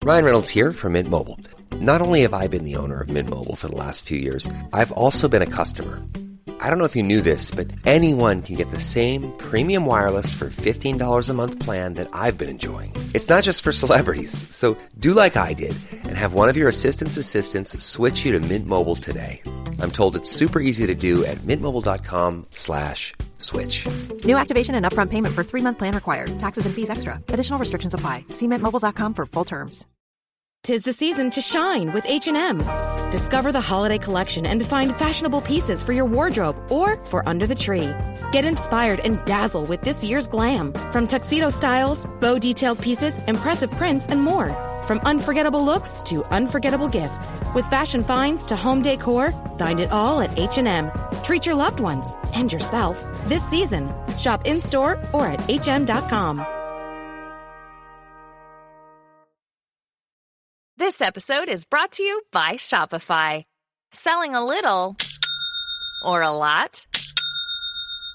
Ryan Reynolds here from Mint Mobile. Not only have I been the owner of Mint Mobile for the last few years, I've also been a customer. I don't know if you knew this, but anyone can get the same premium wireless for $15 a month plan that I've been enjoying. It's not just for celebrities. So do like I did and have one of your assistants switch you to Mint Mobile today. I'm told it's super easy to do at mintmobile.com/switch. New activation and upfront payment for 3-month plan required. Taxes and fees extra. Additional restrictions apply. See mintmobile.com for full terms. 'Tis the season to shine with H&M. Discover the holiday collection and find fashionable pieces for your wardrobe or for under the tree. Get inspired and dazzle with this year's glam. From tuxedo styles, bow detailed pieces, impressive prints, and more. From unforgettable looks to unforgettable gifts. With fashion finds to home decor, find it all at H&M. Treat your loved ones and yourself this season. Shop in-store or at hm.com. This episode is brought to you by Shopify. Selling a little or a lot?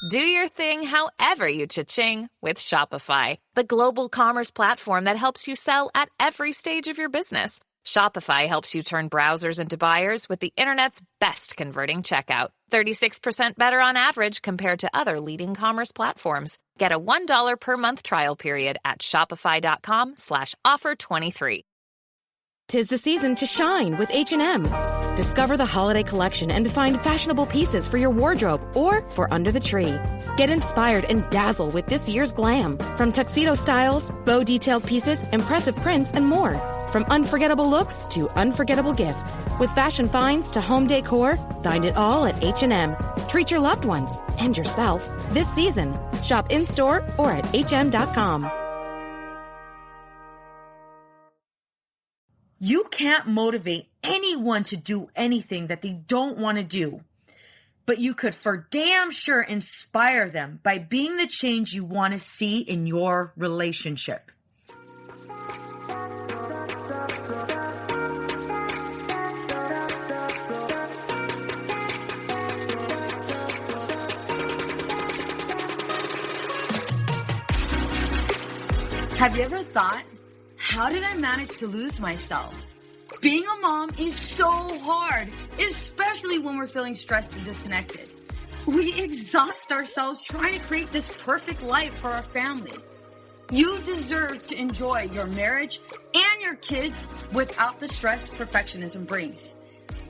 Do your thing however you cha-ching with Shopify, the global commerce platform that helps you sell at every stage of your business. Shopify helps you turn browsers into buyers with the internet's best converting checkout. 36% better on average compared to other leading commerce platforms. Get a $1 per month trial period at shopify.com/offer23. 'Tis the season to shine with H&M. Discover the holiday collection and find fashionable pieces for your wardrobe or for under the tree. Get inspired and dazzle with this year's glam. From tuxedo styles, bow detailed pieces, impressive prints, and more. From unforgettable looks to unforgettable gifts. With fashion finds to home decor, find it all at H&M. Treat your loved ones and yourself this season. Shop in-store or at hm.com. You can't motivate anyone to do anything that they don't want to do, but you could for damn sure inspire them by being the change you want to see in your relationship. Have you ever thought, how did I manage to lose myself? Being a mom is so hard, especially when we're feeling stressed and disconnected. We exhaust ourselves trying to create this perfect life for our family. You deserve to enjoy your marriage and your kids without the stress perfectionism brings.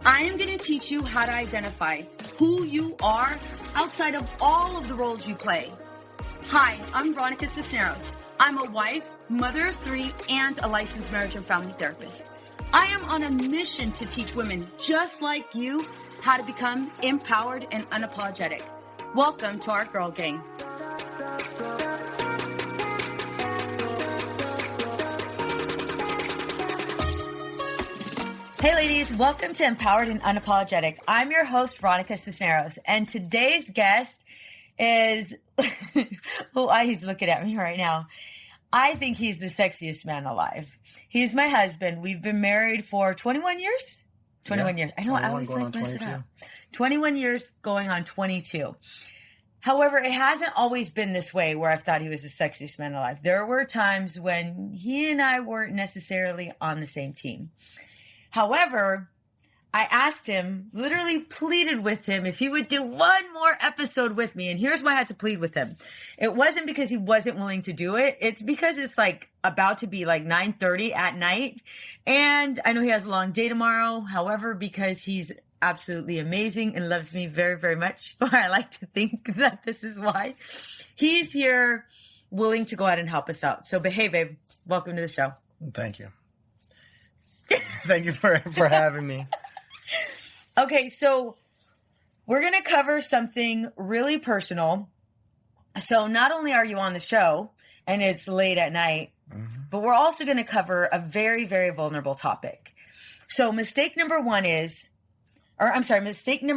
I am going to teach you how to identify who you are outside of all of the roles you play. Hi, I'm Veronica Cisneros. I'm a wife, mother of 3, and a licensed marriage and family therapist. I am on a mission to teach women just like you how to become empowered and unapologetic. Welcome to our Girl Gang. Hey ladies, welcome to Empowered and Unapologetic. I'm your host, Veronica Cisneros, and today's guest is, he's looking at me right now. I think he's the sexiest man alive. He's my husband. We've been married for 21 years? 21 years. I know, I always like mess it up. 21 years going on 22. However, it hasn't always been this way where I've thought he was the sexiest man alive. There were times when he and I weren't necessarily on the same team. However, I asked him, literally pleaded with him if he would do one more episode with me. And here's why I had to plead with him. It wasn't because he wasn't willing to do it. It's because it's like about to be like 9:30 at night. And I know he has a long day tomorrow. However, because he's absolutely amazing and loves me very, very much, or I like to think that this is why, he's here willing to go out and help us out. So behave, babe. Welcome to the show. Thank you. Thank you for having me. Okay, so we're going to cover something really personal. So not only are you on the show and it's late at night, but we're also going to cover a very, very vulnerable topic. So mistake number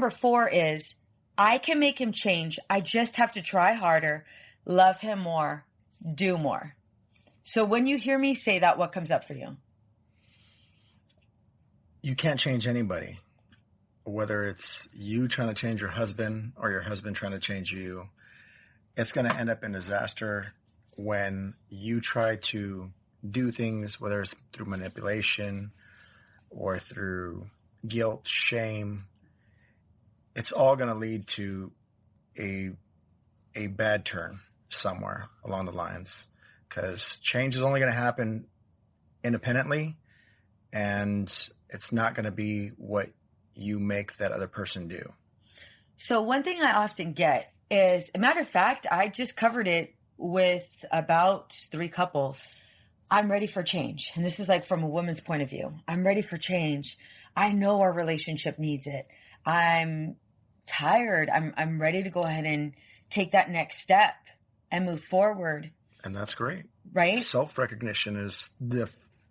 4 is, I can make him change. I just have to try harder, love him more, do more. So when you hear me say that, what comes up for you? You can't change anybody. Whether it's you trying to change your husband or your husband trying to change you, it's going to end up in disaster when you try to do things, whether it's through manipulation or through guilt, shame, it's all going to lead to a bad turn somewhere along the lines, because change is only going to happen independently, and it's not going to be what you make that other person do. So one thing I often get is, a matter of fact, I just covered it with about 3 couples. I'm ready for change. And this is like from a woman's point of view. I'm ready for change. I know our relationship needs it. I'm tired. I'm ready to go ahead and take that next step and move forward. And that's great. Right? Self-recognition is,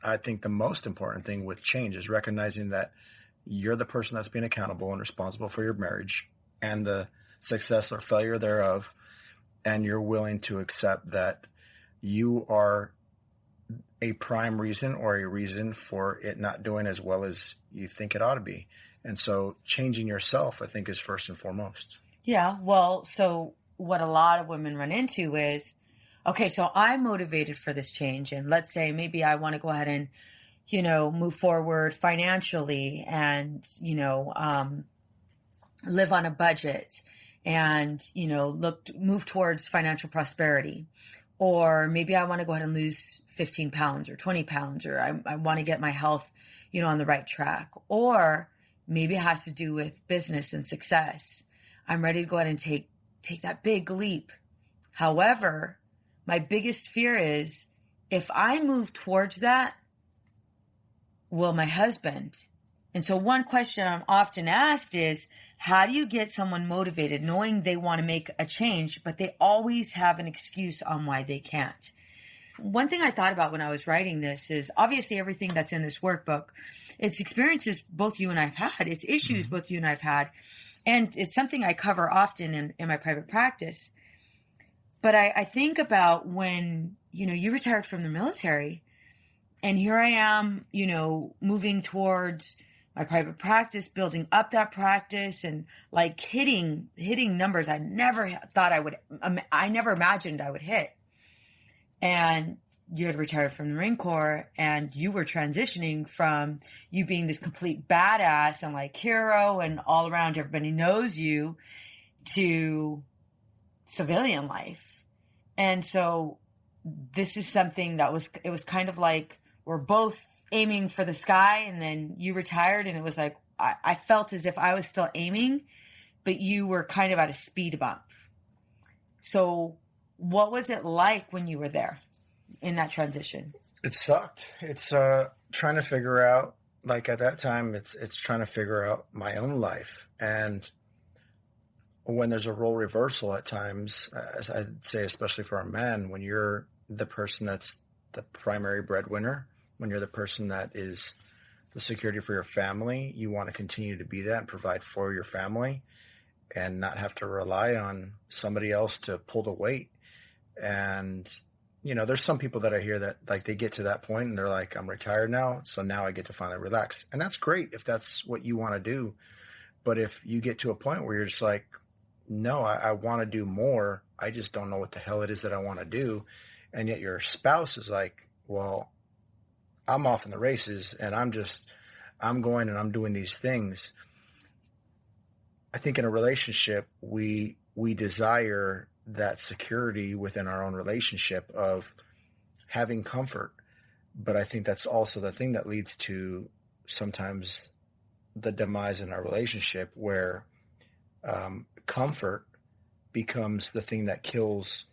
I think, the most important thing with change, is recognizing that you're the person that's being accountable and responsible for your marriage and the success or failure thereof. And you're willing to accept that you are a prime reason or a reason for it not doing as well as you think it ought to be. And so changing yourself, I think, is first and foremost. Yeah. Well, so what a lot of women run into is, okay, so I'm motivated for this change. And let's say maybe I want to go ahead and, move forward financially and, live on a budget and, move towards financial prosperity. Or maybe I want to go ahead and lose 15 pounds or 20 pounds, or I want to get my health, on the right track. Or maybe it has to do with business and success. I'm ready to go ahead and take that big leap. However, my biggest fear is, if I move towards that, will my husband? And so one question I'm often asked is, how do you get someone motivated knowing they want to make a change, but they always have an excuse on why they can't? One thing I thought about when I was writing this is, obviously everything that's in this workbook, it's experiences both you and I've had, it's issues both you and I've had, and it's something I cover often in my private practice. But I think about when, you retired from the military, and here I am, moving towards my private practice, building up that practice, and like hitting numbers I never thought I never imagined I would hit. And you had retired from the Marine Corps, and you were transitioning from you being this complete badass and like hero and all around everybody knows you, to civilian life. And so this is something that it was kind of like we're both aiming for the sky, and then you retired, and it was like I felt as if I was still aiming, but you were kind of at a speed bump. So what was it like when you were there in that transition? It sucked. It's trying to figure out, like at that time, it's trying to figure out my own life. And when there's a role reversal at times, as I'd say, especially for a man, when you're the person that's the primary breadwinner, when you're the person that is the security for your family, you want to continue to be that and provide for your family and not have to rely on somebody else to pull the weight. And, there's some people that I hear that like they get to that point and they're like, I'm retired now, so now I get to finally relax. And that's great if that's what you want to do. But if you get to a point where you're just like, no, I want to do more, I just don't know what the hell it is that I want to do. And yet your spouse is like, well, I'm off in the races and I'm going and I'm doing these things. I think in a relationship, we desire that security within our own relationship of having comfort. But I think that's also the thing that leads to sometimes the demise in our relationship, where comfort becomes the thing that kills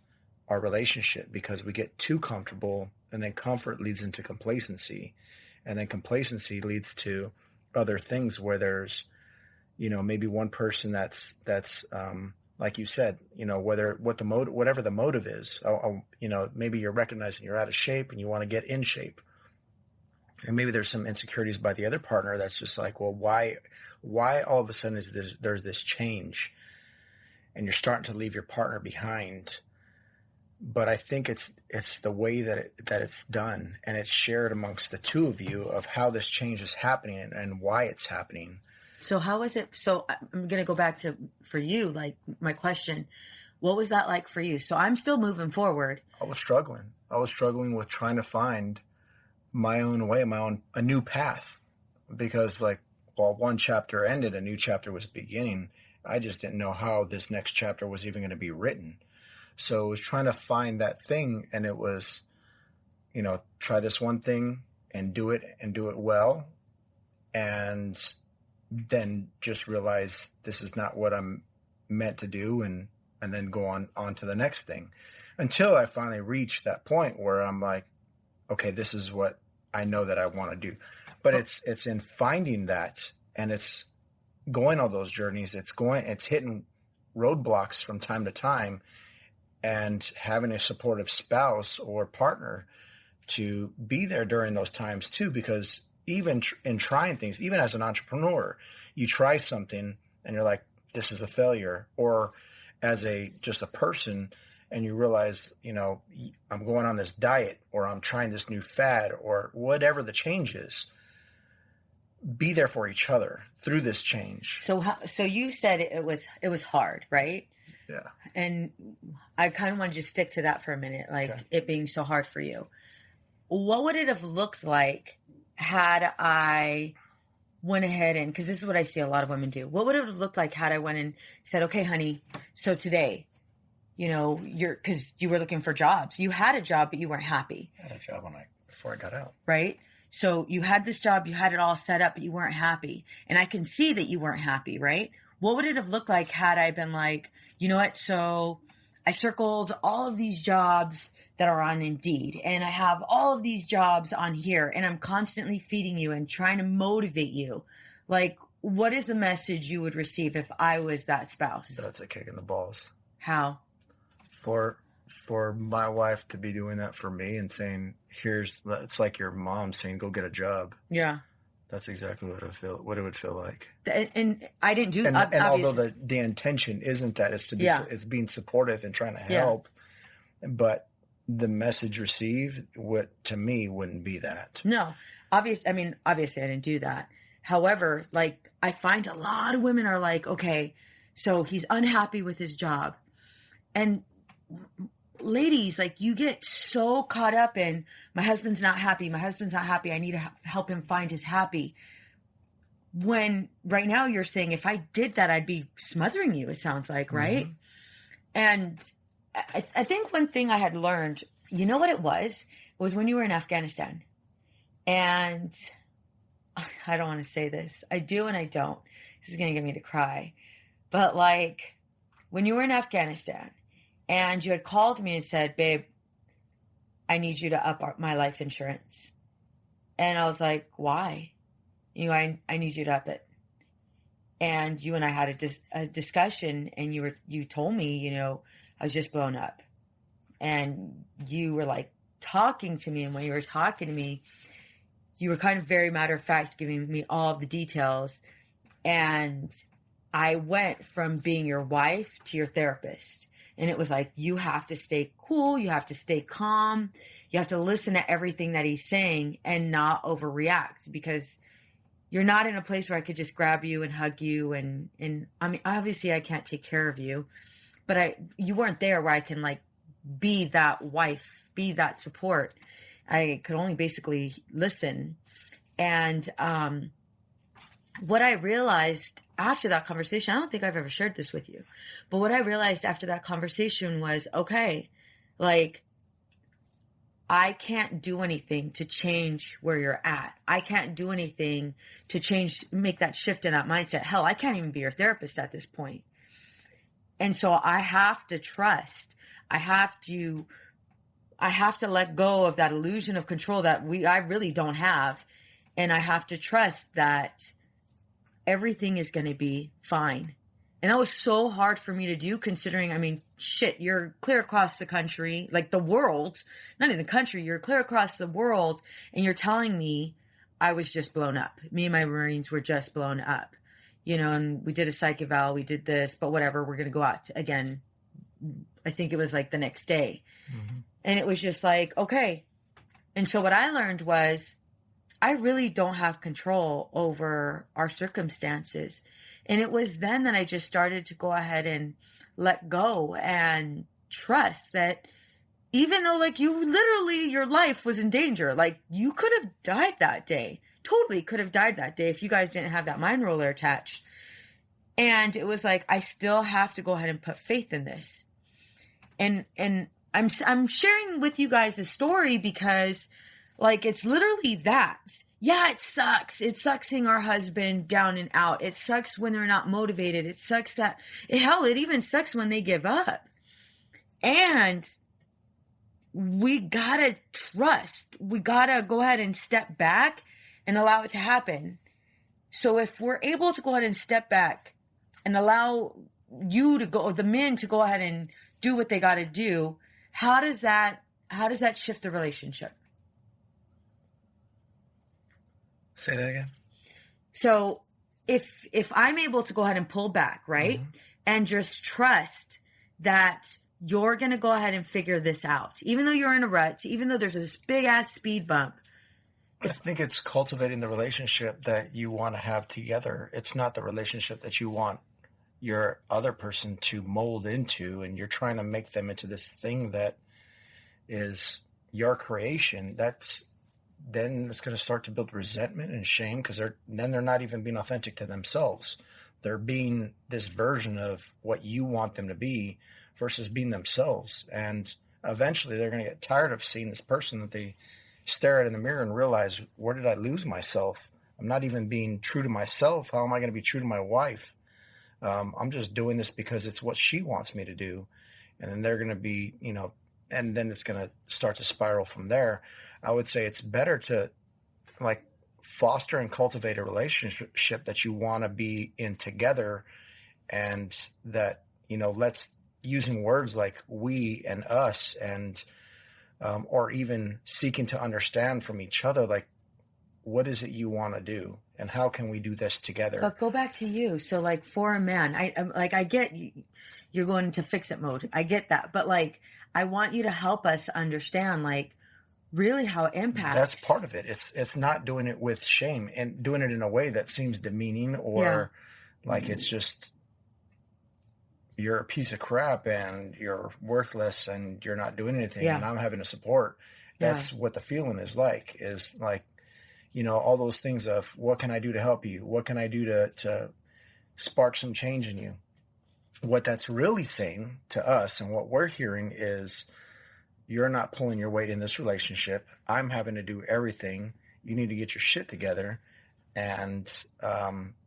our relationship, because we get too comfortable, and then comfort leads into complacency, and then complacency leads to other things where there's, maybe one person that's like you said, whatever the motive is, maybe you're recognizing you're out of shape and you want to get in shape. And maybe there's some insecurities by the other partner that's just like, well, why all of a sudden there's this change, and you're starting to leave your partner behind. But I think it's the way that it's done, and it's shared amongst the two of you of how this change is happening and why it's happening. So how is it? So I'm going to go back to, for you, like my question, what was that like for you? So I'm still moving forward. I was struggling with trying to find my own way, a new path, because like, while one chapter ended, a new chapter was beginning. I just didn't know how this next chapter was even going to be written. So it was trying to find that thing, and it was, try this one thing and do it well. And then just realize this is not what I'm meant to do. And then go on to the next thing, until I finally reached that point where I'm like, okay, this is what I know that I want to do. But it's in finding that, and it's going all those journeys. It's hitting roadblocks from time to time, and having a supportive spouse or partner to be there during those times too. Because even in trying things, even as an entrepreneur, you try something and you're like, this is a failure. Or as just a person, and you realize, I'm going on this diet, or I'm trying this new fad, or whatever the change is. Be there for each other through this change. So you said it was hard, right? Yeah. And I kind of wanted to stick to that for a minute, like it being so hard for you. What would it have looked like had I went ahead and, because this is what I see a lot of women do. What would it have looked like had I went and said, okay, honey, so today, because you were looking for jobs. You had a job, but you weren't happy. I had a job before I got out. Right? So you had this job, you had it all set up, but you weren't happy. And I can see that you weren't happy, right? What would it have looked like had I been like, you know what? So I circled all of these jobs that are on Indeed, and I have all of these jobs on here, and I'm constantly feeding you and trying to motivate you. Like, what is the message you would receive if I was that spouse? That's a kick in the balls. How? For my wife to be doing that for me and saying, it's like your mom saying, go get a job. Yeah. That's exactly what it would feel like. And I didn't do that. And although the intention isn't that, it's to be, it's being supportive and trying to help, but the message received to me wouldn't be that. No, obviously I didn't do that. However, like, I find a lot of women are like, okay, so he's unhappy with his job. And ladies, like, you get so caught up in, my husband's not happy. I need to help him find his happy. When right now you're saying, if I did that, I'd be smothering you, it sounds like, right? Mm-hmm. And I think one thing I had learned, you know what it was when you were in Afghanistan. And I don't want to say this. I do and I don't. This is going to get me to cry. But like, when you were in Afghanistan and you had called me and said, babe, I need you to up my life insurance. And I was like, why? I need you to up it. And you and I had a discussion, and you told me, I was just blown up. And you were like talking to me. And when you were talking to me, you were kind of very matter of fact, giving me all of the details. And I went from being your wife to your therapist. And it was like, you have to stay cool. You have to stay calm. You have to listen to everything that he's saying and not overreact, because you're not in a place where I could just grab you and hug you. And I mean, obviously I can't take care of you, but you weren't there where I can like be that wife, be that support. I could only basically listen. And what I realized after that conversation, I don't think I've ever shared this with you, but what I realized after that conversation was, okay, like, I can't do anything to change where you're at. I can't do anything to make that shift in that mindset. Hell, I can't even be your therapist at this point. And so I have to trust. I have to let go of that illusion of control that I really don't have. And I have to trust that everything is going to be fine. And that was so hard for me to do, considering, I mean, shit, you're clear across the country, like the world, not even the country, you're clear across the world, and you're telling me I was just blown up. Me and my Marines were just blown up, and we did a psych eval, we did this, but whatever, we're going to go out again. I think it was like the next day. Mm-hmm. And it was just like, okay. And so what I learned was, I really don't have control over our circumstances. And it was then that I just started to go ahead and let go and trust that even though like you literally, your life was in danger. Like you could have died that day. Totally could have died that day if you guys didn't have that mind roller attached. And it was like, I still have to go ahead and put faith in this. And I'm sharing with you guys this story because like, it's literally that. Yeah, it sucks. It sucks seeing our husband down and out. It sucks when they're not motivated. It sucks that, hell, it even sucks when they give up. And we gotta trust. We gotta go ahead and step back and allow it to happen. So if we're able to go ahead and step back and allow you to go, or the men to go ahead and do what they gotta do, how does that shift the relationship? Say that again. So if I'm able to go ahead and pull back, right? Mm-hmm. And just trust that you're going to go ahead and figure this out, even though you're in a rut, even though there's this big ass speed bump. I think it's cultivating the relationship that you want to have together. It's not the relationship that you want your other person to mold into, and you're trying to make them into this thing that is your creation. Then it's going to start to build resentment and shame, because they're not even being authentic to themselves. They're being this version of what you want them to be versus being themselves. And eventually they're going to get tired of seeing this person that they stare at in the mirror and realize, where did I lose myself? I'm not even being true to myself. How am I going to be true to my wife? I'm just doing this because it's what she wants me to do. And then they're going to be, and then it's going to start to spiral from there. I would say it's better to like foster and cultivate a relationship that you want to be in together, and that, let's using words like we and us, and or even seeking to understand from each other, like, what is it you want to do and how can we do this together? But go back to you. So like for a man, I get you're going into fix it mode. I get that. But like, I want you to help us understand like really how it impacts. That's part of it. It's not doing it with shame and doing it in a way that seems demeaning or like it's just, you're a piece of crap and you're worthless and you're not doing anything and I'm having to support. That's what the feeling is like all those things of, what can I do to help you? What can I do to spark some change in you? What that's really saying to us and what we're hearing is, you're not pulling your weight in this relationship. I'm having to do everything. You need to get your shit together. And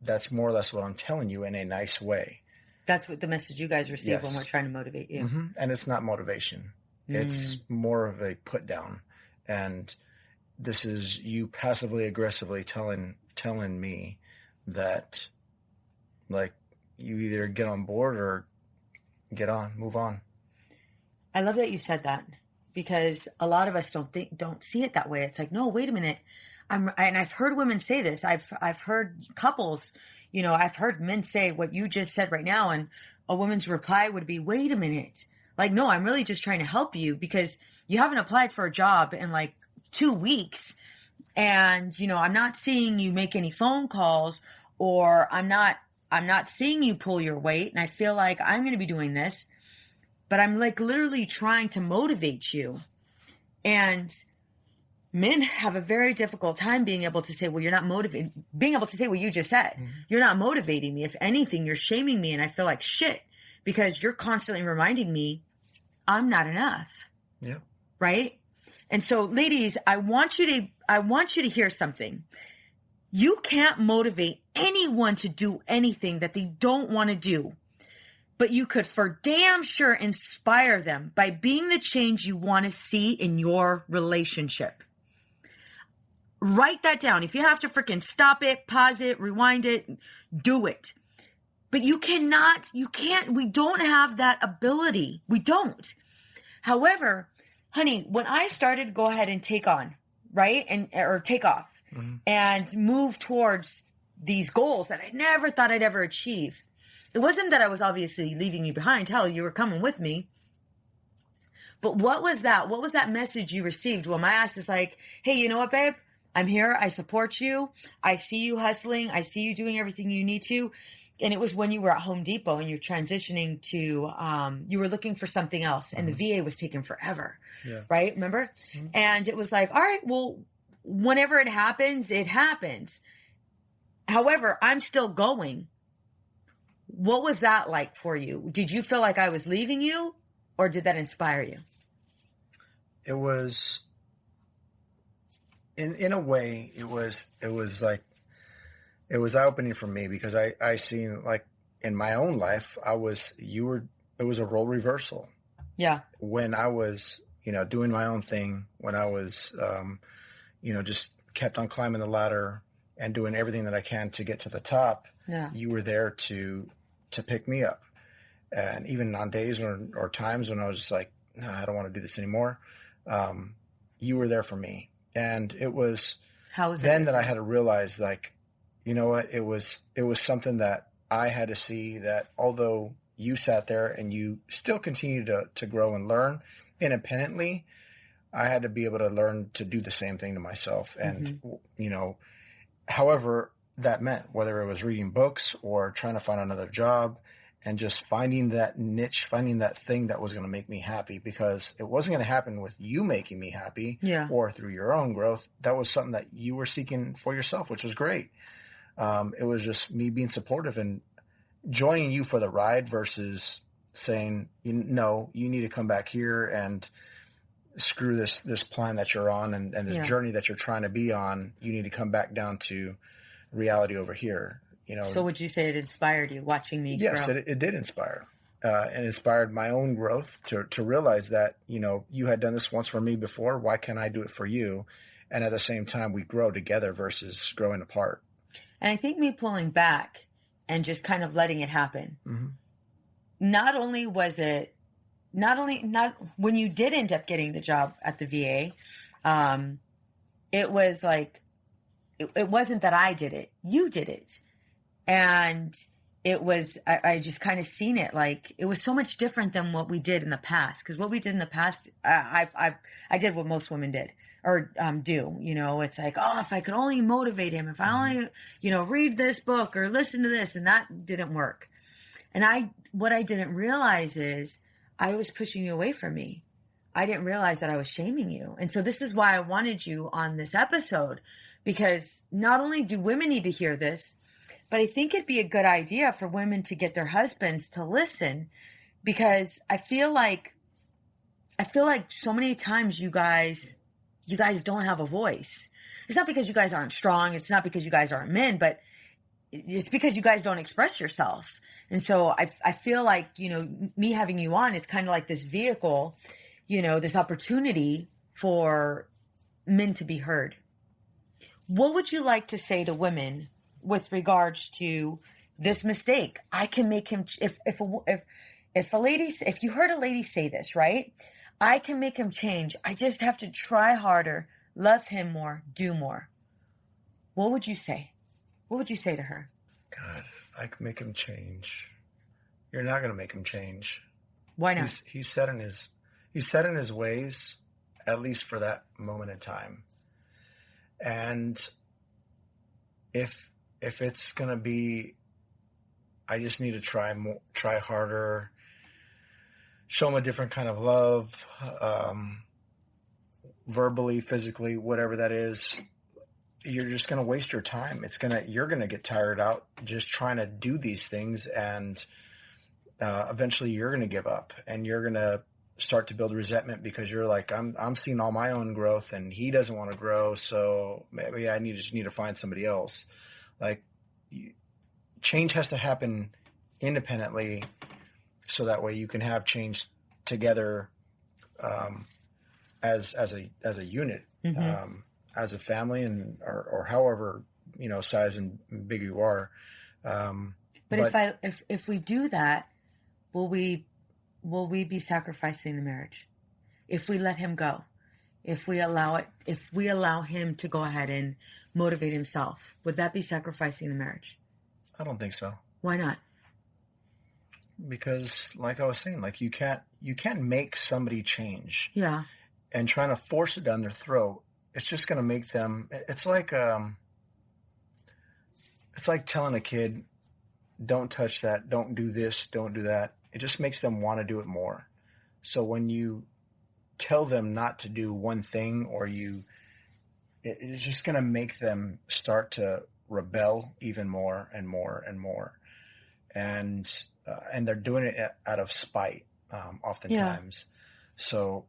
that's more or less what I'm telling you in a nice way. That's what the message you guys receive when we're trying to motivate you. Mm-hmm. And it's not motivation. It's more of a put down. And this is you passively aggressively telling me that, like, you either get on board or move on. I love that you said that, because a lot of us don't see it that way. It's like, no, wait a minute. And I've heard women say this. I've heard couples, I've heard men say what you just said right now. And a woman's reply would be, wait a minute. Like, no, I'm really just trying to help you because you haven't applied for a job in like 2 weeks. And, I'm not seeing you make any phone calls, or I'm not seeing you pull your weight. And I feel like I'm going to be doing this. But I'm like literally trying to motivate you. And men have a very difficult time being able to say, well, you're not motivated, being able to say what you just said. Mm-hmm. You're not motivating me. If anything, you're shaming me. And I feel like shit because you're constantly reminding me I'm not enough. Yeah. Right. And so ladies, I want you to hear something. You can't motivate anyone to do anything that they don't want to do. But you could for damn sure inspire them by being the change you want to see in your relationship. Write that down. If you have to freaking stop it, pause it, rewind it, do it. But we don't have that ability. We don't. However, honey, when I started to go ahead and take on, right? Or take off and move towards these goals that I never thought I'd ever achieve. It wasn't that I was obviously leaving you behind. Hell, you were coming with me. But what was that? What was that message you received? Well, my ass is like, hey, you know what, babe? I'm here. I support you. I see you hustling. I see you doing everything you need to. and it was when you were at Home Depot and you're transitioning to, you were looking for something else and the VA was taking forever, right? Remember? And it was like, all right, well, whenever it happens, it happens. However, I'm still going. What was that like for you? Did you feel like I was leaving you, or did that inspire you? It was, in a way, it was like, it was eye-opening for me because I seen, like, in my own life, it was a role reversal. Yeah. When I was, doing my own thing, when I was, just kept on climbing the ladder and doing everything that I can to get to the top, you were there to pick me up. And even on days or times when I was just like, no, I don't want to do this anymore, you were there for me. And it was then that I had to realize, like, you know what, it was something that I had to see, that although you sat there and you still continued to grow and learn independently, I had to be able to learn to do the same thing to myself. And, however that meant, whether it was reading books or trying to find another job and just finding that niche, finding that thing that was going to make me happy, because it wasn't going to happen with you making me happy or through your own growth. That was something that you were seeking for yourself, which was great. It was just me being supportive and joining you for the ride versus saying, no, you need to come back here and screw this plan that you're on and this journey that you're trying to be on. You need to come back down to reality over here. So would you say it inspired you watching me grow? Yes, it did inspire. And inspired my own growth to realize that, you had done this once for me before. Why can't I do it for you? And at the same time, we grow together versus growing apart. And I think me pulling back and just kind of letting it happen. Not only was it, not when you did end up getting the job at the VA, it was like, it wasn't that I did it, you did it. And it was, I just kind of seen it, like, it was so much different than what we did in the past. Because what we did in the past, I did what most women did or do. It's like, oh, if I could only motivate him, if I only, read this book or listen to this, and that didn't work. And what I didn't realize is I was pushing you away from me. I didn't realize that I was shaming you. And so this is why I wanted you on this episode, because not only do women need to hear this, but I think it'd be a good idea for women to get their husbands to listen, because I feel like so many times you guys don't have a voice. It's not because you guys aren't strong. It's not because you guys aren't men, but it's because you guys don't express yourself. And so I feel like, me having you on, it's kind of like this vehicle, this opportunity for men to be heard. What would you like to say to women with regards to this mistake? I can make him, if you heard a lady say this, right? I can make him change. I just have to try harder, love him more, do more. What would you say? What would you say to her? God, I can make him change. You're not going to make him change. Why not? He's set in his ways, at least for that moment in time. And if it's going to be, I just need to try harder, show him a different kind of love, verbally, physically, whatever that is, you're just going to waste your time. You're going to get tired out just trying to do these things. And eventually you're going to give up and you're going to start to build resentment because you're like, I'm seeing all my own growth and he doesn't want to grow. So maybe I just need to find somebody else. Like, change has to happen independently, so that way you can have change together, as a unit, as a family, and or however size and big you are. But if we do that, will we be sacrificing the marriage? If we let him go, if we allow him to go ahead and motivate himself, would that be sacrificing the marriage? I don't think so. Why not? Because, like I was saying, like you can't make somebody change. Yeah. And trying to force it down their throat, it's just going to make them. It's like telling a kid, don't touch that, don't do this, don't do that. It just makes them want to do it more. So when you tell them not to do one thing, or it's just going to make them start to rebel even more and more and more. And they're doing it out of spite, oftentimes. So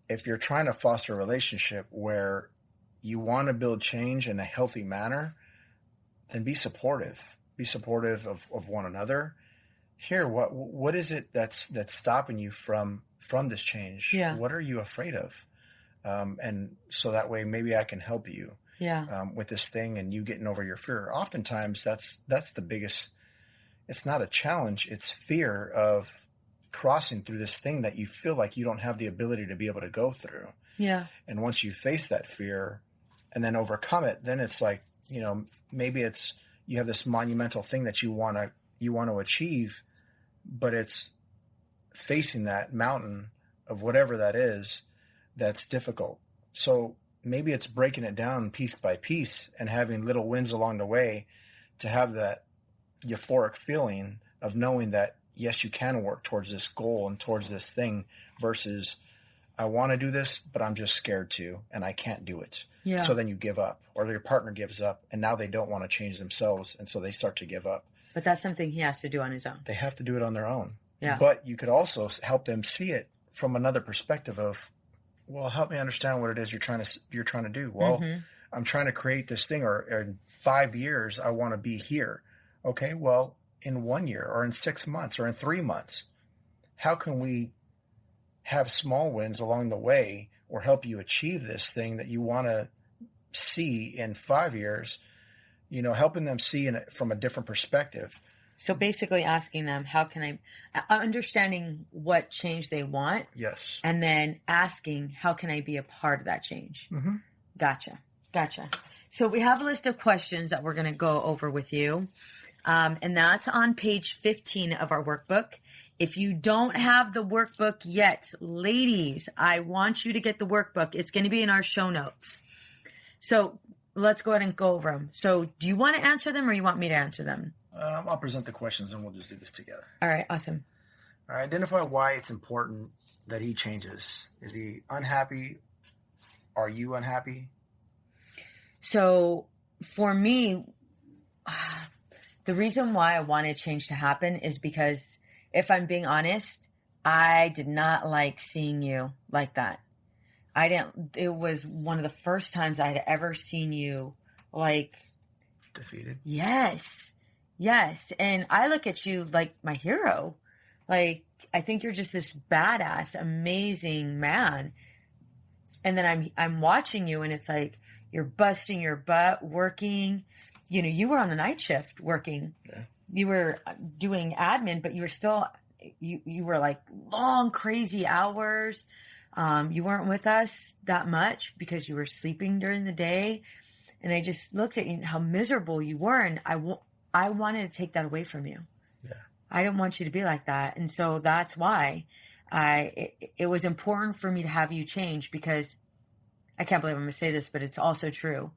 if you're trying to foster a relationship where you want to build change in a healthy manner, then be supportive. Be supportive of one another. Here, what is it that's stopping you from this change? Yeah. What are you afraid of? And so that way, maybe I can help you. Yeah. With this thing, and you getting over your fear. Oftentimes, that's the biggest. It's not a challenge. It's fear of crossing through this thing that you feel like you don't have the ability to be able to go through. Yeah. And once you face that fear and then overcome it, then it's like, maybe it's, you have this monumental thing that you want to achieve, but it's facing that mountain of whatever that is that's difficult. So maybe it's breaking it down piece by piece and having little wins along the way to have that euphoric feeling of knowing that, yes, you can work towards this goal and towards this thing, versus I want to do this, but I'm just scared to, and I can't do it. Yeah. So then you give up, or your partner gives up, and now they don't want to change themselves, and so they start to give up. But that's something he has to do on his own. They have to do it on their own. Yeah. But you could also help them see it from another perspective of, well, help me understand what it is you're trying to do. Well, I'm trying to create this thing, or in 5 years, I want to be here. Okay, well, in 1 year, or in 6 months, or in 3 months, how can we have small wins along the way, or help you achieve this thing that you want to see in 5 years, helping them see it from a different perspective. So basically asking them, how can understanding what change they want. Yes. And then asking, how can I be a part of that change? Mm-hmm. Gotcha. So we have a list of questions that we're going to go over with you. And that's on page 15 of our workbook. If you don't have the workbook yet, ladies, I want you to get the workbook. It's going to be in our show notes. So let's go ahead and go over them. So do you want to answer them, or you want me to answer them? I'll present the questions and we'll just do this together. All right. Awesome. All right. Identify why it's important that he changes. Is he unhappy? Are you unhappy? So for me, the reason why I wanted change to happen is because, if I'm being honest, I did not like seeing you like that. It was one of the first times I had ever seen you like defeated. Yes. And I look at you like my hero. Like, I think you're just this badass, amazing man. And then I'm watching you, and it's like, you're busting your butt, working. You were on the night shift working. Yeah. You were doing admin, but you were still, you were like long, crazy hours. You weren't with us that much because you were sleeping during the day. And I just looked at you and how miserable you were. And I wanted to take that away from you. Yeah. I didn't want you to be like that. And so that's why it was important for me to have you change, because I can't believe I'm going to say this, but it's also true.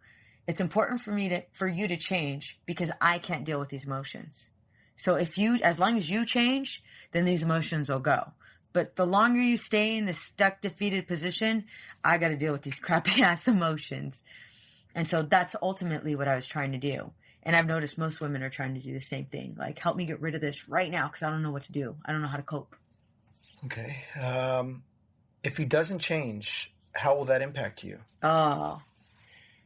It's important for you to change, because I can't deal with these emotions. So as long as you change, then these emotions will go. But the longer you stay in this stuck, defeated position, I got to deal with these crappy ass emotions. And so that's ultimately what I was trying to do. And I've noticed most women are trying to do the same thing. Like, help me get rid of this right now, because I don't know what to do. I don't know how to cope. Okay. If he doesn't change, how will that impact you? Oh,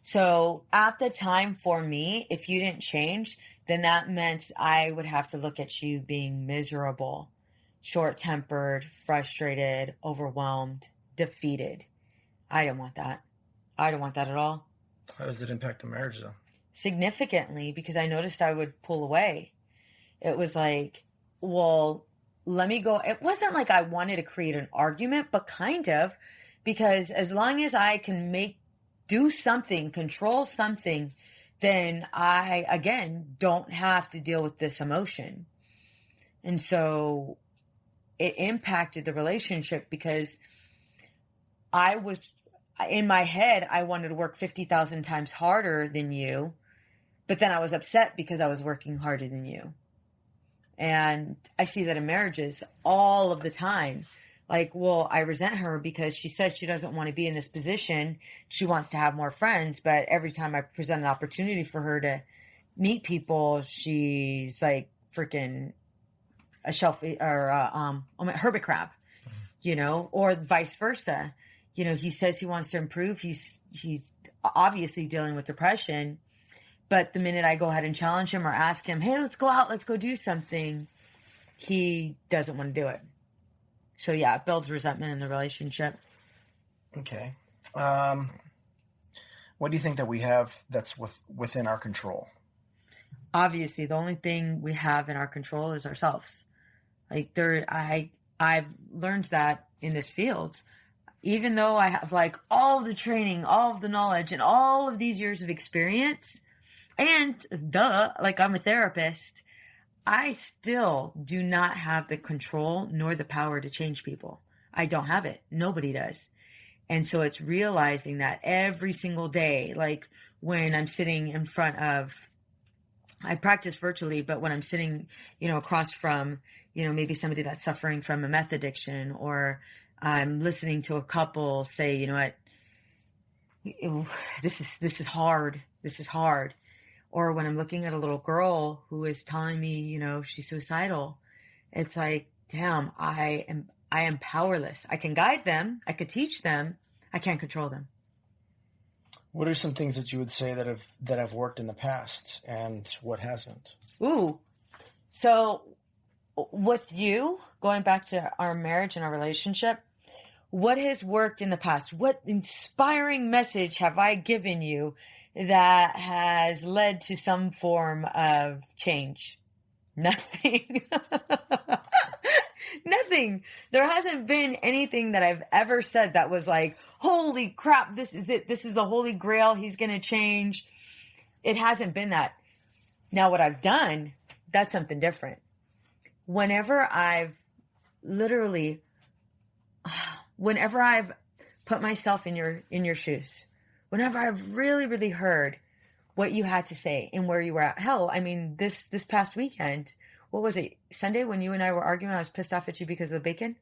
so at the time for me, if you didn't change, then that meant I would have to look at you being miserable, short-tempered, frustrated, overwhelmed, defeated. I don't want that. I don't want that at all. How does it impact the marriage, though? Significantly, because I noticed I would pull away. It was like, well, let me go. It wasn't like I wanted to create an argument, but kind of, because as long as I can do something, control something, then I, again, don't have to deal with this emotion. And so it impacted the relationship, because I was, in my head, I wanted to work 50,000 times harder than you, but then I was upset because I was working harder than you. And I see that in marriages all of the time. Like, well, I resent her because she says she doesn't want to be in this position. She wants to have more friends. But every time I present an opportunity for her to meet people, she's like freaking a shelf or a hermit crab, you know, or vice versa. You know, he says he wants to improve. He's obviously dealing with depression. But the minute I go ahead and challenge him or ask him, hey, let's go out, let's go do something, he doesn't want to do it. So, yeah, it builds resentment in the relationship. Okay. What do you think that we have that's within our control? Obviously, the only thing we have in our control is ourselves. Like, I've learned that in this field. Even though I have, like, all of the training, all of the knowledge, and all of these years of experience, and like I'm a therapist, I still do not have the control nor the power to change people. I don't have it. Nobody does. And so it's realizing that every single day, like when I'm sitting in front of, I practice virtually, but when I'm sitting, you know, across from, you know, maybe somebody that's suffering from a meth addiction, or I'm listening to a couple say, you know what, this is hard. This is hard. Or when I'm looking at a little girl who is telling me, you know, she's suicidal, it's like, damn, I am powerless. I can guide them. I could teach them. I can't control them. What are some things that you would say that have worked in the past, and what hasn't? Ooh. So with you, going back to our marriage and our relationship, what has worked in the past? What inspiring message have I given you that has led to some form of change? Nothing. Nothing. There hasn't been anything that I've ever said that was like, holy crap, this is it. This is the holy grail. He's going to change. It hasn't been that. Now, what I've done, that's something different. Whenever I've put myself in your shoes, whenever I've really, really heard what you had to say and where you were at. Hell, I mean, this past weekend, what was it? Sunday when you and I were arguing, I was pissed off at you because of the bacon.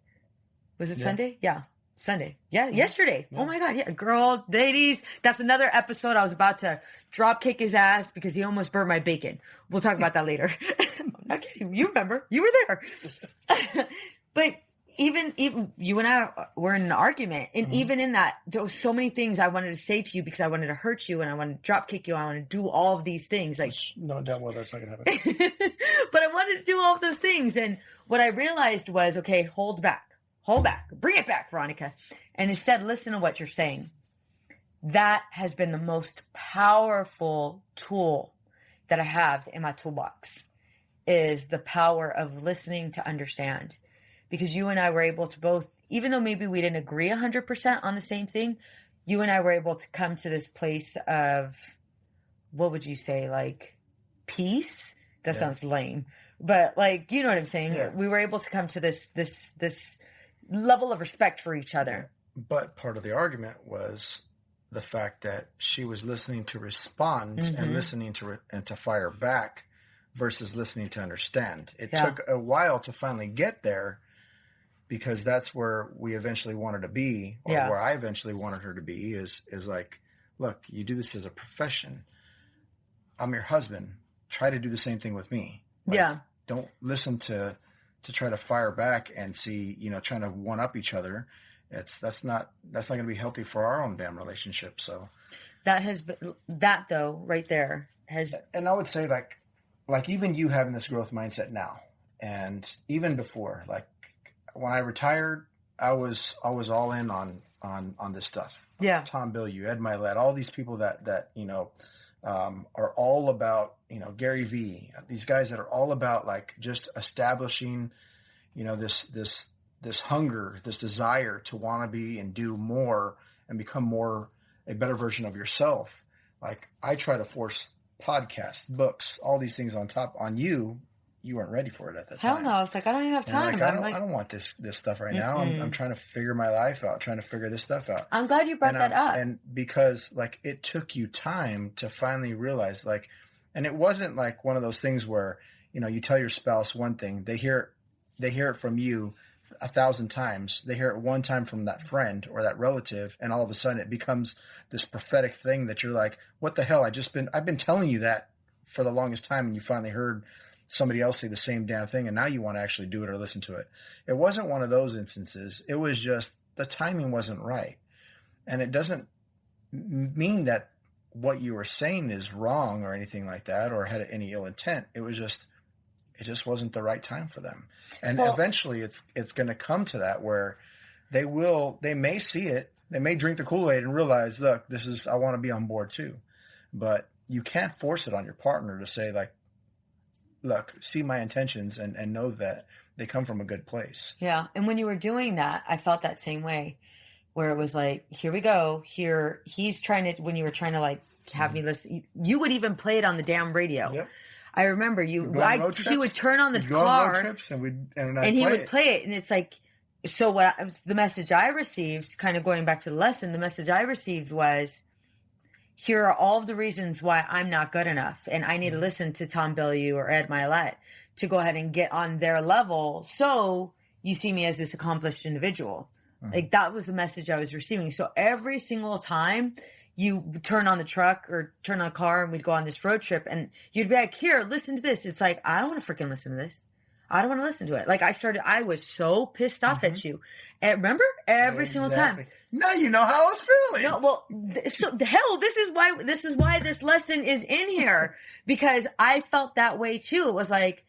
Was it Sunday? Yeah. Sunday. Yeah. Yesterday. Yeah. Oh my God. Yeah. Girl, ladies, that's another episode. I was about to drop kick his ass because he almost burned my bacon. We'll talk about that later. I'm not kidding. You remember. You were there. But even you and I were in an argument. And even in that, there was so many things I wanted to say to you because I wanted to hurt you and I wanted to drop kick you. I wanted to do all of these things. Like, no doubt well, that's not going to happen. But I wanted to do all of those things. And what I realized was, okay, hold back, bring it back, Veronica. And instead listen to what you're saying. That has been the most powerful tool that I have in my toolbox, is the power of listening to understand. Because you and I were able to both, even though maybe we didn't agree 100% on the same thing, you and I were able to come to this place of, what would you say, like peace? That sounds lame, but like, you know what I'm saying? Yeah. We were able to come to this level of respect for each other. Yeah. But part of the argument was the fact that she was listening to respond and listening to to fire back versus listening to understand. It took a while to finally get there, because that's where we eventually wanted to be, or where I eventually wanted her to be, is like, look, you do this as a profession. I'm your husband. Try to do the same thing with me. Like, don't listen to try to fire back and see, you know, trying to one up each other. That's not going to be healthy for our own damn relationship. So that has been, that though, right there has. And I would say like even you having this growth mindset now, and even before, like when I retired, I was all in on this stuff. Yeah. Tom Bilyeu, Ed Milet, all these people that, you know, are all about, you know, Gary Vee, these guys that are all about like just establishing, you know, this hunger, this desire to want to be and do more and become a better version of yourself. Like I try to force podcasts, books, all these things on you. You weren't ready for it at that time. Hell no. I was like, I don't even have time. I don't want this stuff right now. I'm trying to figure my life out, trying to figure this stuff out. I'm glad you brought that up. And because like it took you time to finally realize, like, and it wasn't like one of those things where, you tell your spouse one thing, they hear it from you 1,000 times. They hear it one time from that friend or that relative, and all of a sudden it becomes this prophetic thing that you're like, what the hell? I've been telling you that for the longest time, and you finally heard somebody else say the same damn thing, and now you want to actually do it or listen to it. It wasn't one of those instances. It was just the timing wasn't right. And it doesn't mean that what you were saying is wrong or anything like that, or had any ill intent. It just wasn't the right time for them. And eventually it's going to come to that where they may see it. They may drink the Kool-Aid and realize, look, I want to be on board too. But you can't force it on your partner to say, like, look, see my intentions and know that they come from a good place. Yeah. And when you were doing that, I felt that same way, where it was like, here we go. Here, he's trying to, when you were trying to like have me listen, you would even play it on the damn radio. Yep. I remember he would turn on the car on road trips and he would play it. And it's like, so the message I received, kind of going back to the lesson, the message I received was, here are all of the reasons why I'm not good enough. And I need to listen to Tom Bellew or Ed Milet to go ahead and get on their level. So you see me as this accomplished individual. Like that was the message I was receiving. So every single time you turn on the truck or turn on the car and we'd go on this road trip and you'd be like, here, listen to this. It's like, I don't want to freaking listen to this. I don't want to listen to it. Like I was so pissed off at you. And remember? Every single time. Now you know how I was feeling. No, well, so the hell, this is why this lesson is in here, because I felt that way too. It was like,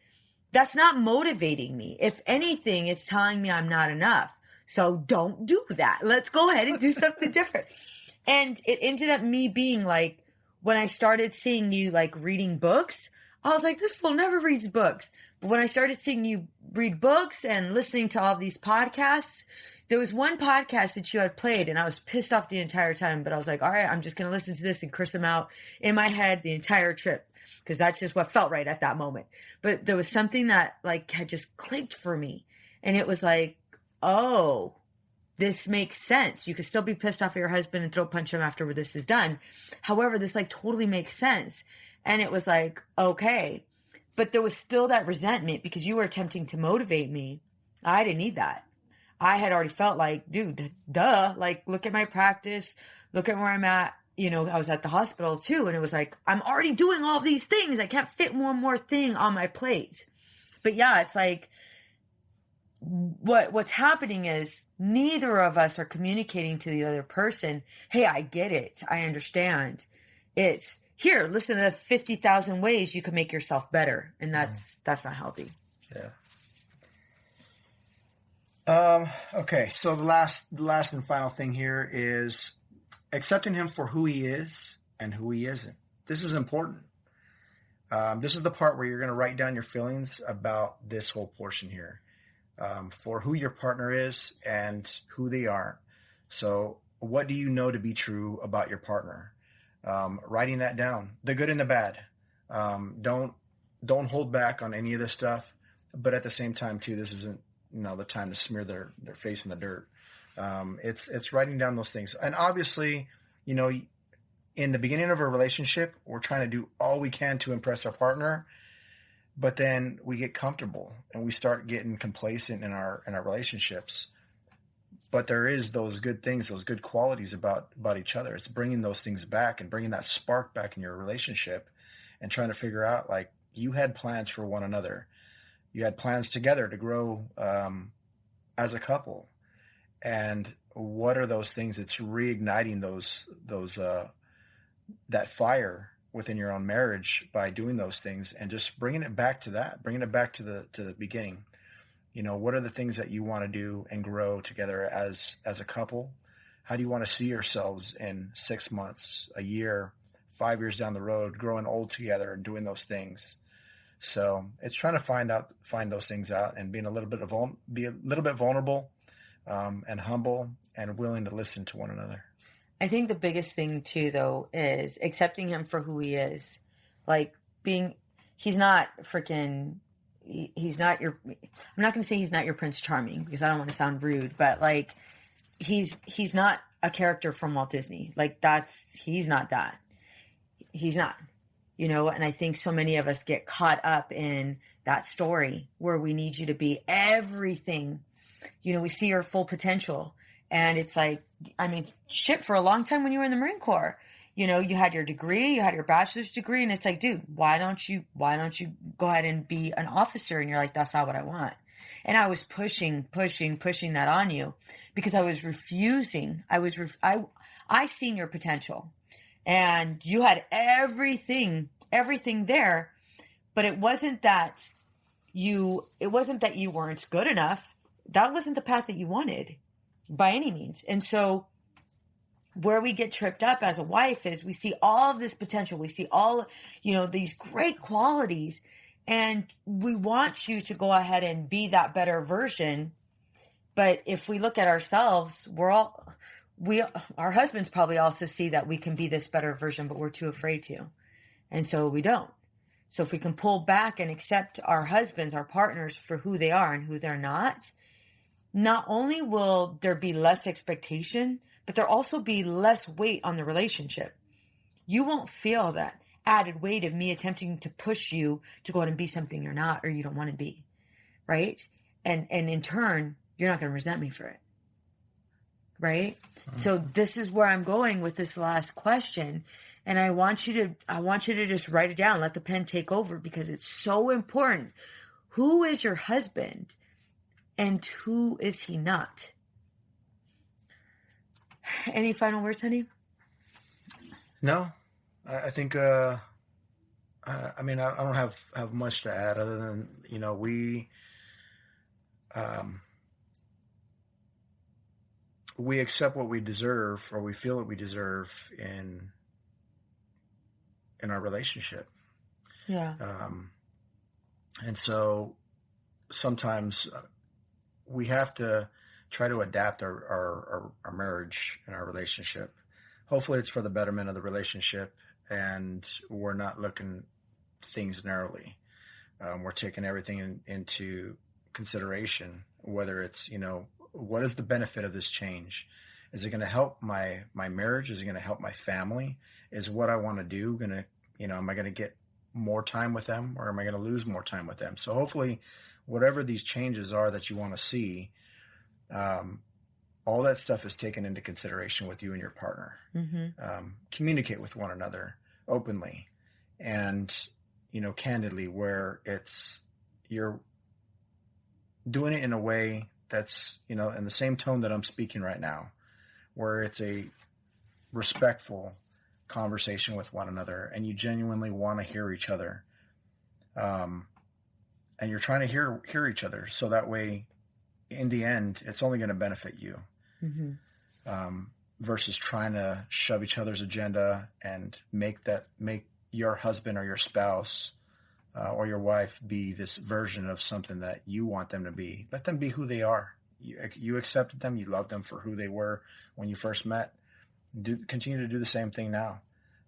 that's not motivating me. If anything, it's telling me I'm not enough. So don't do that. Let's go ahead and do something different. And it ended up me being like, when I started seeing you like reading books, I was like, this fool never reads books. But when I started seeing you read books and listening to all these podcasts, there was one podcast that you had played and I was pissed off the entire time, but I was like, all right, I'm just going to listen to this and curse them out in my head the entire trip, because that's just what felt right at that moment. But there was something that like had just clicked for me. And it was like, oh, this makes sense. You could still be pissed off at your husband and throw punch him after this is done. However, this like totally makes sense. And it was like, okay, but there was still that resentment because you were attempting to motivate me. I didn't need that. I had already felt like, dude, duh, like, look at my practice, look at where I'm at. I was at the hospital too. And it was like, I'm already doing all these things. I can't fit one more thing on my plate. But yeah, it's like, what's happening is neither of us are communicating to the other person, hey, I get it. I understand. It's, here, listen to the 50,000 ways you can make yourself better. And that's not healthy. Yeah. Okay, so the last and final thing here is accepting him for who he is and who he isn't. This is important. This is the part where you're going to write down your feelings about this whole portion here, for who your partner is and who they aren't. So what do you know to be true about your partner? Writing that down, the good and the bad. Don't hold back on any of this stuff, but at the same time too, this isn't, the time to smear their face in the dirt. It's writing down those things. And obviously, in the beginning of a relationship, we're trying to do all we can to impress our partner, but then we get comfortable and we start getting complacent in our relationships. But there is those good things, those good qualities about each other. It's bringing those things back and bringing that spark back in your relationship and trying to figure out, like, you had plans for one another. You had plans together to grow as a couple. And what are those things? It's reigniting that fire within your own marriage by doing those things and just bringing it back to that, bringing it back to the beginning. What are the things that you want to do and grow together as a couple? How do you want to see yourselves in 6 months, a year, 5 years down the road, growing old together and doing those things? So it's trying to find those things out and being be a little bit vulnerable and humble and willing to listen to one another. I think the biggest thing too, though, is accepting him for who he is. Like he's not I'm not going to say he's not your Prince Charming because I don't want to sound rude, but like he's not a character from Walt Disney. Like he's not that. He's not. and I think so many of us get caught up in that story where we need you to be everything. We see your full potential, and it's like, shit, for a long time when you were in the Marine Corps, you had your degree, you had your bachelor's degree, and it's like, dude, why don't you go ahead and be an officer? And you're like, that's not what I want. And I was pushing that on you because I was refusing. I seen your potential, and you had everything there, but it wasn't that you weren't good enough. That wasn't the path that you wanted by any means. And so where we get tripped up as a wife is we see all of this potential. We see all, these great qualities, and we want you to go ahead and be that better version. But if we look at ourselves, our husbands probably also see that we can be this better version, but we're too afraid to. And so we don't. So if we can pull back and accept our husbands, our partners for who they are and who they're not only will there be less expectation, but there'll also be less weight on the relationship. You won't feel that added weight of me attempting to push you to go out and be something you're not or you don't want to be, right? And in turn, you're not going to resent me for it, right? So this is where I'm going with this last question. And I want you to just write it down. Let the pen take over, because it's so important. Who is your husband and who is he not? Any final words, honey? No, I think, I don't have much to add other than, we accept what we deserve, or we feel that we deserve in our relationship. Yeah. And so sometimes we have to try to adapt our marriage and our relationship. Hopefully it's for the betterment of the relationship, and we're not looking things narrowly. We're taking everything into consideration, whether it's, what is the benefit of this change? Is it going to help my marriage? Is it going to help my family? Is what I want to do am I going to get more time with them, or am I going to lose more time with them? So hopefully whatever these changes are that you want to see, all that stuff is taken into consideration with you and your partner. Mm-hmm. Communicate with one another openly and, candidly, where you're doing it in a way that's, in the same tone that I'm speaking right now, where it's a respectful conversation with one another, and you genuinely want to hear each other. And you're trying to hear each other. So that way, in the end, it's only going to benefit you. Mm-hmm. Versus trying to shove each other's agenda and make your husband or your spouse or your wife be this version of something that you want them to be. Let them be who they are. You accepted them. You loved them for who they were when you first met. Continue to do the same thing now,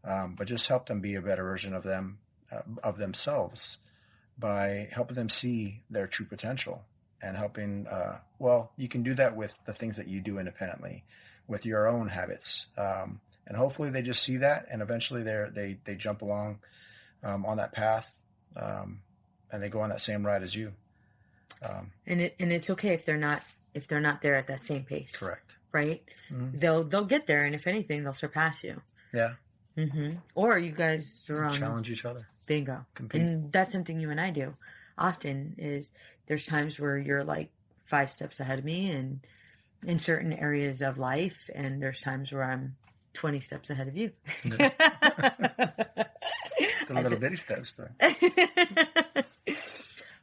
but just help them be a better version of themselves by helping them see their true potential and helping. You can do that with the things that you do independently, with your own habits, and hopefully they just see that, and eventually they jump along on that path. And they go on that same ride as you. And it's okay if they're not there at that same pace. Correct. Right? Mm-hmm. They'll get there, and if anything, they'll surpass you. Yeah. Mm-hmm. Or you guys challenge each other. Bingo. Compete. And that's something you and I do often. Is there's times where you're like 5 steps ahead of me, and in certain areas of life, and there's times where I'm 20 steps ahead of you. Yeah. The little bitty steps, but.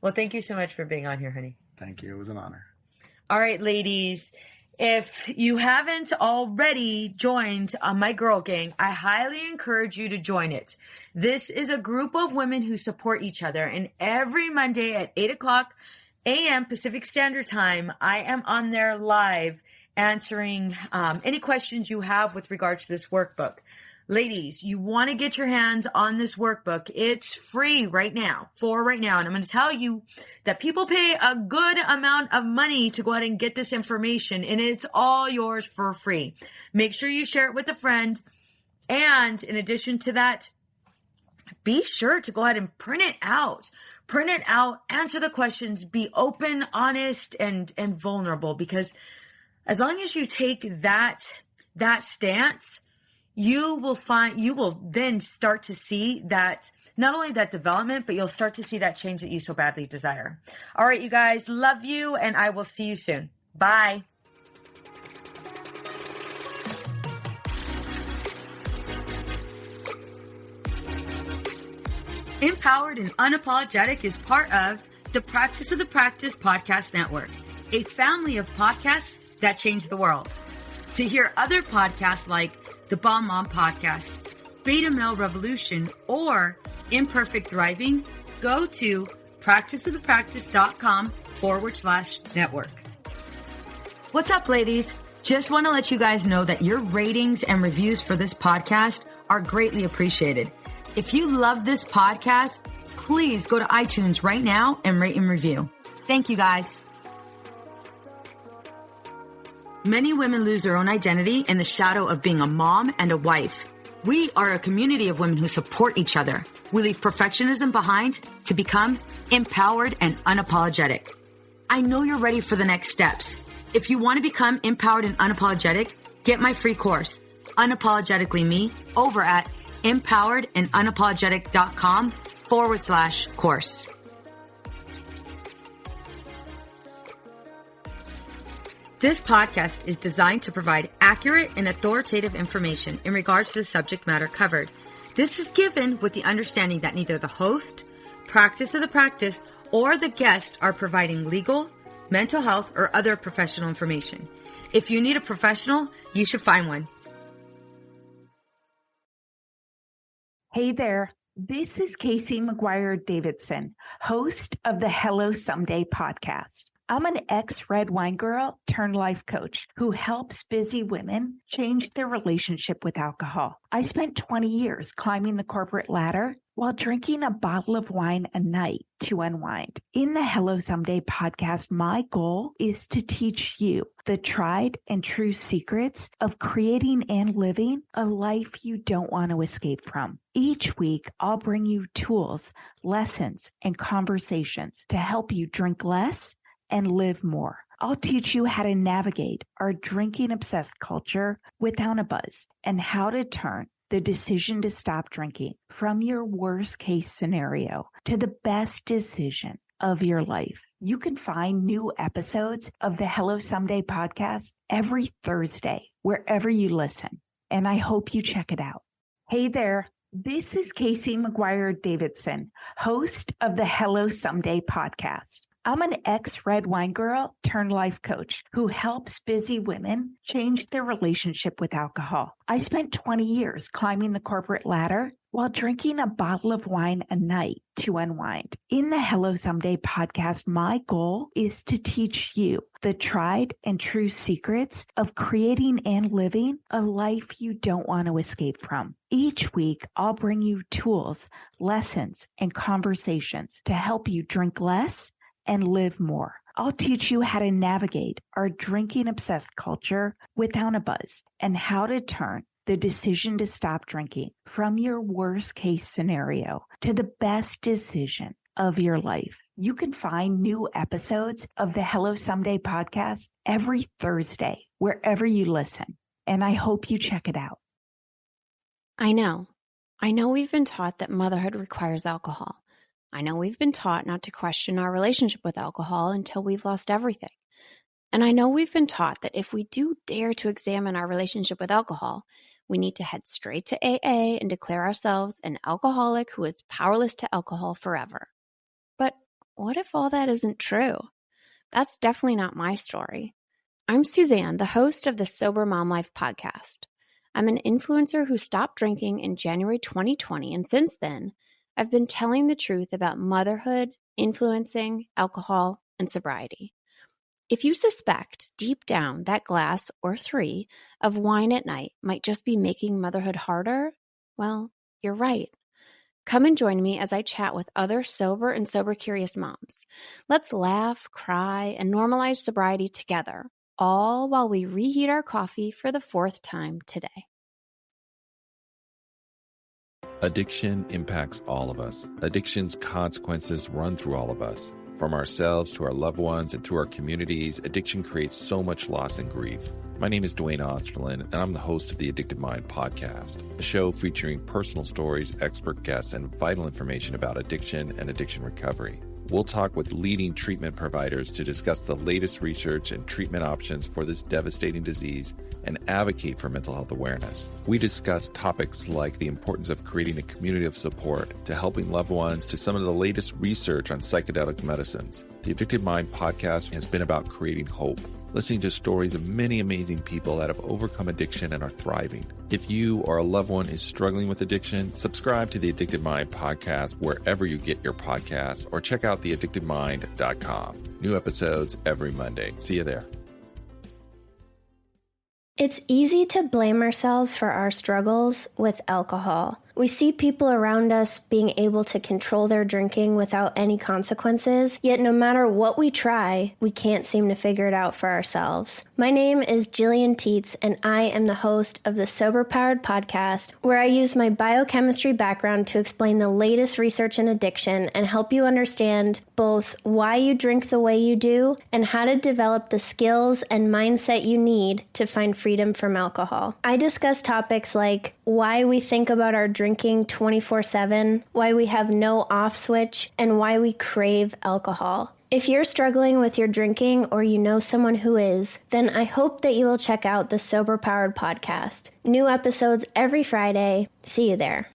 Well, thank you so much for being on here, honey. Thank you. It was an honor. All right, ladies. If you haven't already joined my girl gang, I highly encourage you to join it. This is a group of women who support each other. And every Monday at 8:00 a.m. Pacific Standard Time, I am on there live answering any questions you have with regards to this workbook. Ladies, you want to get your hands on this workbook. It's free right now, And I'm going to tell you that people pay a good amount of money to go ahead and get this information, and it's all yours for free. Make sure you share it with a friend. And in addition to that, be sure to go ahead and print it out. Print it out, answer the questions, be open, honest, and vulnerable, because as long as you take that stance, you will then start to see that, not only that development, but you'll start to see that change that you so badly desire. All right, you guys, love you, and I will see you soon. Bye. Empowered and Unapologetic is part of the Practice of the Practice Podcast Network, a family of podcasts that change the world. To hear other podcasts like the Bomb Mom Podcast, Beta Male Revolution, or Imperfect Thriving, go to practiceofthepractice.com/network. What's up, ladies? Just want to let you guys know that your ratings and reviews for this podcast are greatly appreciated. If you love this podcast, please go to iTunes right now and rate and review. Thank you, guys. Many women lose their own identity in the shadow of being a mom and a wife. We are a community of women who support each other. We leave perfectionism behind to become empowered and unapologetic. I know you're ready for the next steps. If you want to become empowered and unapologetic, get my free course, Unapologetically Me, over at empoweredandunapologetic.com/course. This podcast is designed to provide accurate and authoritative information in regards to the subject matter covered. This is given with the understanding that neither the host, Practice of the Practice, or the guest are providing legal, mental health, or other professional information. If you need a professional, you should find one. Hey there, this is Casey McGuire Davidson, host of the Hello Someday podcast. I'm an ex-red wine girl turned life coach who helps busy women change their relationship with alcohol. I spent 20 years climbing the corporate ladder while drinking a bottle of wine a night to unwind. In the Hello Someday podcast, my goal is to teach you the tried and true secrets of creating and living a life you don't want to escape from. Each week, I'll bring you tools, lessons, and conversations to help you drink less and live more. I'll teach you how to navigate our drinking-obsessed culture without a buzz and how to turn the decision to stop drinking from your worst-case scenario to the best decision of your life. You can find new episodes of the Hello Someday podcast every Thursday, wherever you listen, and I hope you check it out. Hey there, this is Casey McGuire Davidson, host of the Hello Someday podcast. I'm an ex-red wine girl turned life coach who helps busy women change their relationship with alcohol. I spent 20 years climbing the corporate ladder while drinking a bottle of wine a night to unwind. In the Hello Someday podcast, my goal is to teach you the tried and true secrets of creating and living a life you don't want to escape from. Each week, I'll bring you tools, lessons, and conversations to help you drink less and live more. I'll teach you how to navigate our drinking-obsessed culture without a buzz and how to turn the decision to stop drinking from your worst-case scenario to the best decision of your life. You can find new episodes of the Hello Someday podcast every Thursday, wherever you listen, and I hope you check it out. I know we've been taught that motherhood requires alcohol. I know we've been taught not to question our relationship with alcohol until we've lost everything. And I know we've been taught that if we do dare to examine our relationship with alcohol, we need to head straight to AA and declare ourselves an alcoholic who is powerless to alcohol forever. But what if all that isn't true? That's definitely not my story. I'm Suzanne, the host of the Sober Mom Life podcast. I'm an influencer who stopped drinking in January 2020, and since then, I've been telling the truth about motherhood, influencing, alcohol, and sobriety. If you suspect deep down that glass or 3 of wine at night might just be making motherhood harder, well, you're right. Come and join me as I chat with other sober and sober-curious moms. Let's laugh, cry, and normalize sobriety together, all while we reheat our coffee for the 4th time today. Addiction impacts all of us. Addiction's consequences run through all of us. From ourselves to our loved ones and through our communities, addiction creates so much loss and grief. My name is Dwayne Osterlin, and I'm the host of the Addicted Mind podcast, a show featuring personal stories, expert guests, and vital information about addiction and addiction recovery. We'll talk with leading treatment providers to discuss the latest research and treatment options for this devastating disease and advocate for mental health awareness. We discuss topics like the importance of creating a community of support, to helping loved ones, to some of the latest research on psychedelic medicines. The Addicted Mind podcast has been about creating hope, listening to stories of many amazing people that have overcome addiction and are thriving. If you or a loved one is struggling with addiction, subscribe to the Addicted Mind podcast wherever you get your podcasts, or check out theaddictedmind.com. New episodes every Monday. See you there. It's easy to blame ourselves for our struggles with alcohol. We see people around us being able to control their drinking without any consequences, yet no matter what we try, we can't seem to figure it out for ourselves. My name is Jillian Teets, and I am the host of the Sober Powered podcast, where I use my biochemistry background to explain the latest research in addiction and help you understand both why you drink the way you do and how to develop the skills and mindset you need to find freedom from alcohol. I discuss topics like why we think about our drinking 24/7, why we have no off switch, and why we crave alcohol. If you're struggling with your drinking or you know someone who is, then I hope that you will check out the Sober Powered podcast. New episodes every Friday. See you there.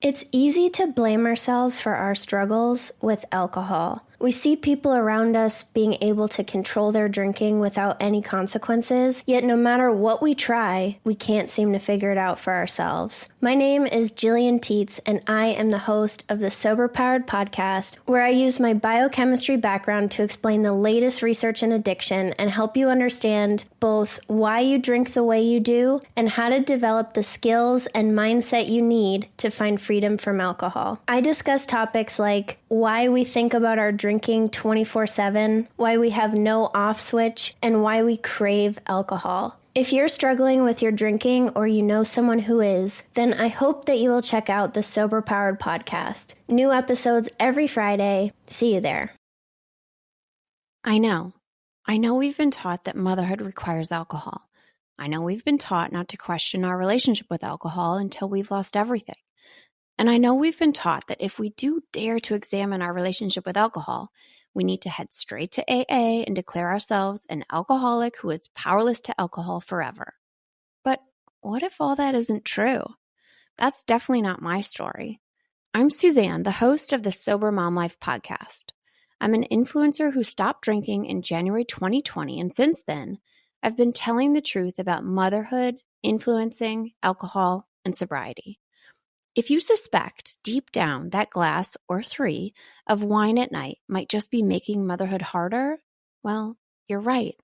It's easy to blame ourselves for our struggles with alcohol. We see people around us being able to control their drinking without any consequences, yet no matter what we try, we can't seem to figure it out for ourselves. My name is Jillian Teets, and I am the host of the Sober Powered podcast, where I use my biochemistry background to explain the latest research in addiction and help you understand both why you drink the way you do and how to develop the skills and mindset you need to find freedom from alcohol. I discuss topics like why we think about our drinking 24/7, why we have no off switch, and why we crave alcohol. If you're struggling with your drinking or you know someone who is, then I hope that you will check out the Sober Powered podcast. New episodes every Friday. See you there. I know we've been taught that motherhood requires alcohol. I know we've been taught not to question our relationship with alcohol until we've lost everything. And I know we've been taught that if we do dare to examine our relationship with alcohol, we need to head straight to AA and declare ourselves an alcoholic who is powerless to alcohol forever. But what if all that isn't true? That's definitely not my story. I'm Suzanne, the host of the Sober Mom Life podcast. I'm an influencer who stopped drinking in January 2020, and since then, I've been telling the truth about motherhood, influencing, alcohol, and sobriety. If you suspect deep down that glass or 3 of wine at night might just be making motherhood harder, well, you're right.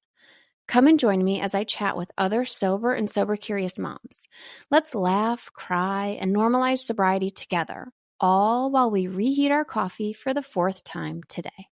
Come and join me as I chat with other sober and sober-curious moms. Let's laugh, cry, and normalize sobriety together, all while we reheat our coffee for the 4th time today.